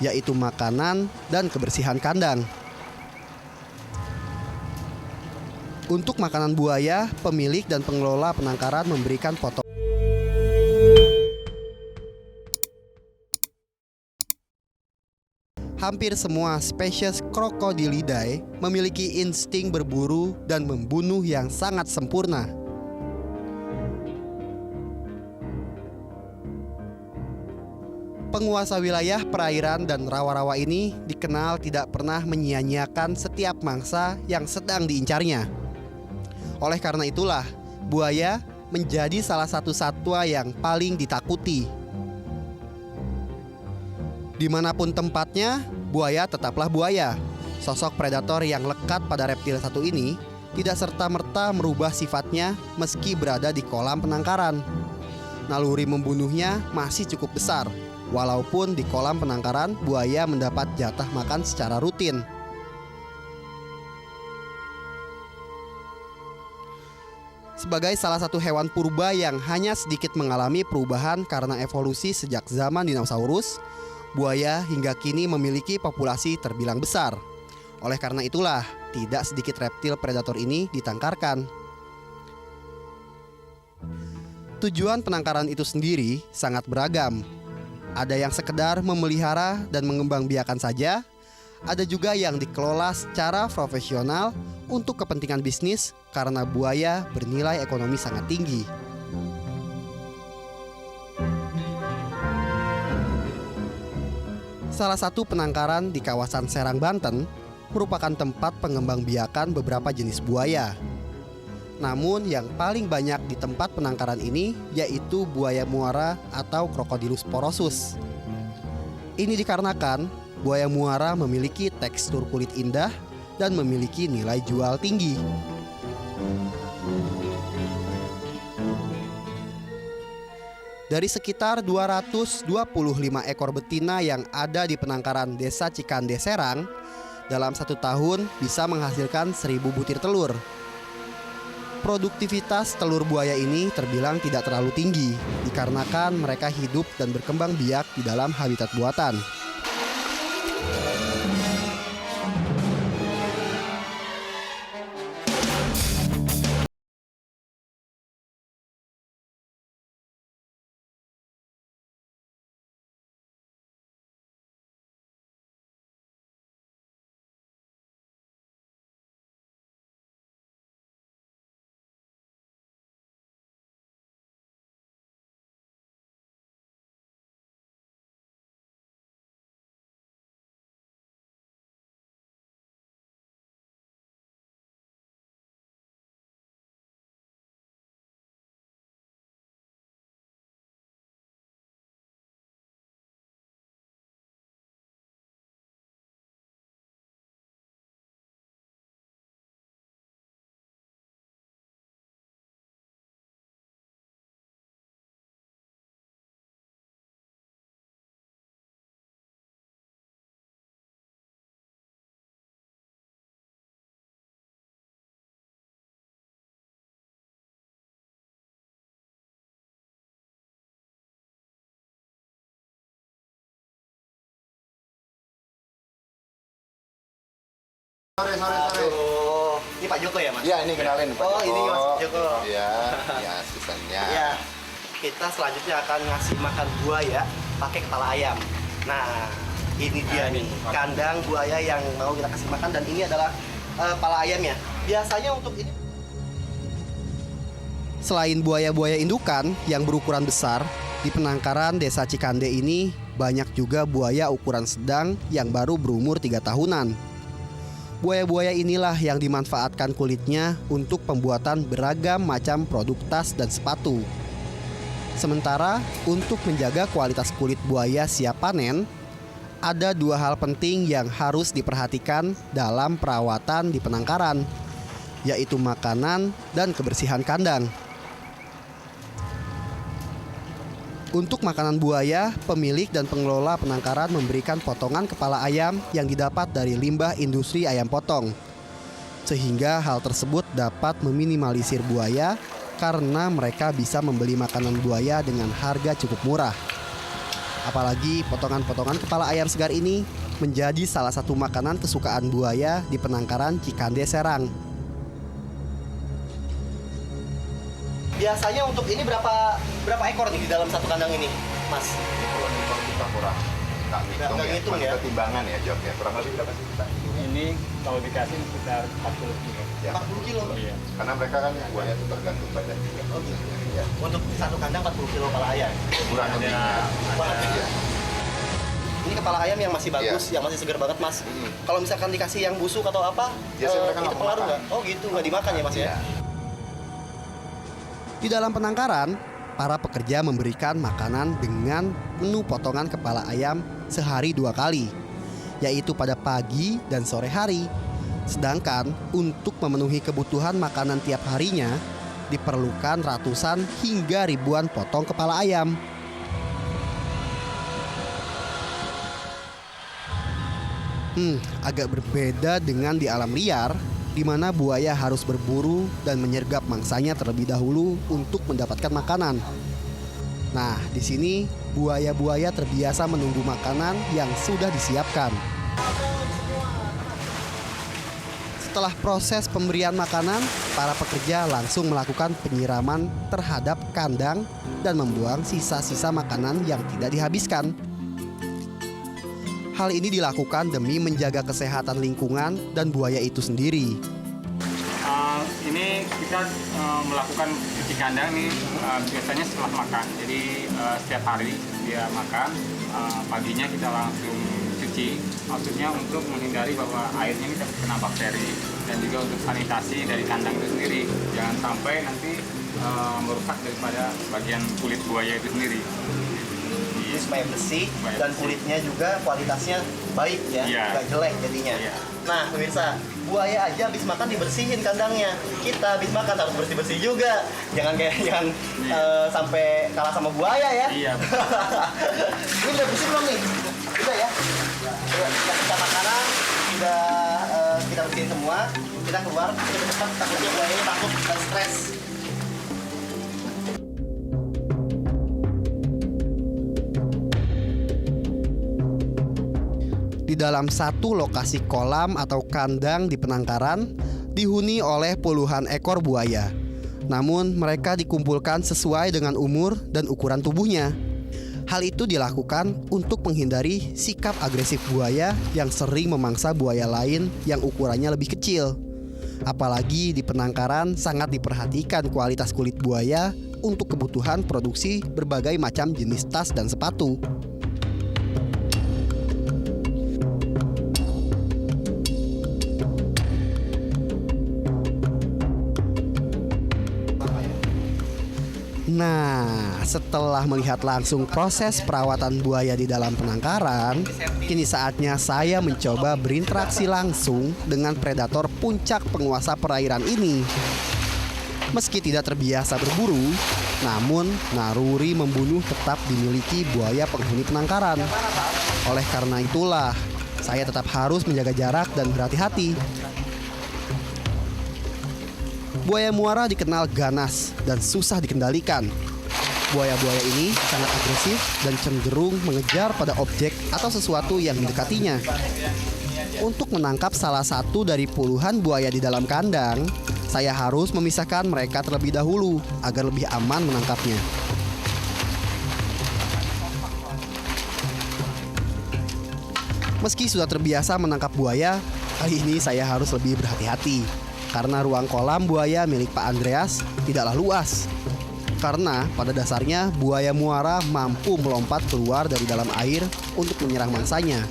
yaitu makanan dan kebersihan kandang. Untuk makanan buaya, pemilik dan pengelola penangkaran memberikan potongan. Hampir semua spesies Crocodilidae memiliki insting berburu dan membunuh yang sangat sempurna. Penguasa wilayah perairan dan rawa-rawa ini dikenal tidak pernah menyia-nyiakan setiap mangsa yang sedang diincarnya. Oleh karena itulah, buaya menjadi salah satu satwa yang paling ditakuti. Dimanapun tempatnya, buaya tetaplah buaya. Sosok predator yang lekat pada reptil satu ini tidak serta-merta merubah sifatnya meski berada di kolam penangkaran. Naluri membunuhnya masih cukup besar, walaupun di kolam penangkaran buaya mendapat jatah makan secara rutin. Sebagai salah satu hewan purba yang hanya sedikit mengalami perubahan karena evolusi sejak zaman dinosaurus, buaya hingga kini memiliki populasi terbilang besar. Oleh karena itulah, tidak sedikit reptil predator ini ditangkarkan. Tujuan penangkaran itu sendiri sangat beragam. Ada yang sekedar memelihara dan mengembangbiakan saja, ada juga yang dikelola secara profesional untuk kepentingan bisnis karena buaya bernilai ekonomi sangat tinggi. Salah satu penangkaran di kawasan Serang, Banten merupakan tempat pengembangbiakan beberapa jenis buaya. Namun yang paling banyak di tempat penangkaran ini yaitu buaya muara atau Crocodylus porosus. Ini dikarenakan buaya muara memiliki tekstur kulit indah dan memiliki nilai jual tinggi. Dari sekitar 225 ekor betina yang ada di penangkaran Desa Cikande Serang, dalam 1 tahun bisa menghasilkan 1000 butir telur. Produktivitas telur buaya ini terbilang tidak terlalu tinggi, dikarenakan mereka hidup dan berkembang biak di dalam habitat buatan. Sore. Aduh, ini Pak Joko ya, Mas? Iya, ini kenalin Pak Joko. Ini Mas Joko. Iya, ya asistennya. Ya, kita selanjutnya akan ngasih makan buaya pakai kepala ayam. Nah, ini dia nih, kandang buaya yang mau kita kasih makan dan ini adalah kepala ayamnya. Biasanya untuk ini. Selain buaya-buaya indukan yang berukuran besar, di penangkaran Desa Cikande ini banyak juga buaya ukuran sedang yang baru berumur 3 tahunan. Buaya-buaya inilah yang dimanfaatkan kulitnya untuk pembuatan beragam macam produk tas dan sepatu. Sementara untuk menjaga kualitas kulit buaya siap panen, ada 2 hal penting yang harus diperhatikan dalam perawatan di penangkaran, yaitu makanan dan kebersihan kandang. Untuk makanan buaya, pemilik dan pengelola penangkaran memberikan potongan kepala ayam yang didapat dari limbah industri ayam potong. Sehingga hal tersebut dapat meminimalisir buaya karena mereka bisa membeli makanan buaya dengan harga cukup murah. Apalagi potongan-potongan kepala ayam segar ini menjadi salah satu makanan kesukaan buaya di penangkaran Cikande, Serang. Biasanya untuk ini berapa ekor nih di dalam satu kandang ini, Mas? Kalau ekor kita kurang nggak Nggak ngitung ya? Ketimbangan ya Jok ya. Kurang lebih berapa sih kita? Ini kalau dikasih sekitar 40 kilo. Ya. 40 kilo. Iya. Karena mereka kan buaya itu tergantung badan juga. Oh gitu. Ya. Untuk satu kandang 40 kilo kepala ayam. Kurang lebihnya. Ada. Ya. Ini kepala ayam yang masih bagus, yang masih segar banget, Mas. Kalau misalkan dikasih yang busuk atau apa, Biasanya mereka itu nggak pengaruh makan. nggak? Oh gitu, nggak dimakan ya, Mas ya? Iya. Di dalam penangkaran, para pekerja memberikan makanan dengan menu potongan kepala ayam sehari 2 kali, yaitu pada pagi dan sore hari. Sedangkan untuk memenuhi kebutuhan makanan tiap harinya, diperlukan ratusan hingga ribuan potong kepala ayam. Agak berbeda dengan di alam liar, di mana buaya harus berburu dan menyergap mangsanya terlebih dahulu untuk mendapatkan makanan. Nah, di sini buaya-buaya terbiasa menunggu makanan yang sudah disiapkan. Setelah proses pemberian makanan, para pekerja langsung melakukan penyiraman terhadap kandang dan membuang sisa-sisa makanan yang tidak dihabiskan. Hal ini dilakukan demi menjaga kesehatan lingkungan dan buaya itu sendiri. Ini kita melakukan cuci kandang nih biasanya setelah makan. Jadi setiap hari dia makan, paginya kita langsung cuci. Maksudnya untuk menghindari bahwa airnya ini terkena bakteri dan juga untuk sanitasi dari kandang itu sendiri. Jangan sampai nanti merusak daripada bagian kulit buaya itu sendiri. Jadi supaya bersih Supaya dan bersih. kulitnya juga kualitasnya baik ya, Iya. nggak jelek jadinya. Iya. Nah pemirsa, buaya aja habis makan dibersihin kandangnya. Kita habis makan harus bersih-bersih juga. Jangan sampai kalah sama buaya ya. Iya. Ini udah bersih belum nih? Udah ya? Udah kita makanan, udah kita bersihin semua. Kita keluar, kita cepat takutnya buayanya takut dan stres. Di dalam satu lokasi kolam atau kandang di penangkaran dihuni oleh puluhan ekor buaya. Namun mereka dikumpulkan sesuai dengan umur dan ukuran tubuhnya. Hal itu dilakukan untuk menghindari sikap agresif buaya yang sering memangsa buaya lain yang ukurannya lebih kecil. Apalagi di penangkaran sangat diperhatikan kualitas kulit buaya untuk kebutuhan produksi berbagai macam jenis tas dan sepatu. Nah, setelah melihat langsung proses perawatan buaya di dalam penangkaran, kini saatnya saya mencoba berinteraksi langsung dengan predator puncak penguasa perairan ini. Meski tidak terbiasa berburu, namun naluri membunuh tetap dimiliki buaya penghuni penangkaran. Oleh karena itulah, saya tetap harus menjaga jarak dan berhati-hati. Buaya muara dikenal ganas dan susah dikendalikan. Buaya-buaya ini sangat agresif dan cenderung mengejar pada objek atau sesuatu yang mendekatinya. Untuk menangkap salah satu dari puluhan buaya di dalam kandang, saya harus memisahkan mereka terlebih dahulu agar lebih aman menangkapnya. Meski sudah terbiasa menangkap buaya, kali ini saya harus lebih berhati-hati. Karena ruang kolam buaya milik Pak Andreas tidaklah luas. Karena pada dasarnya buaya muara mampu melompat keluar dari dalam air untuk menyerang mangsanya.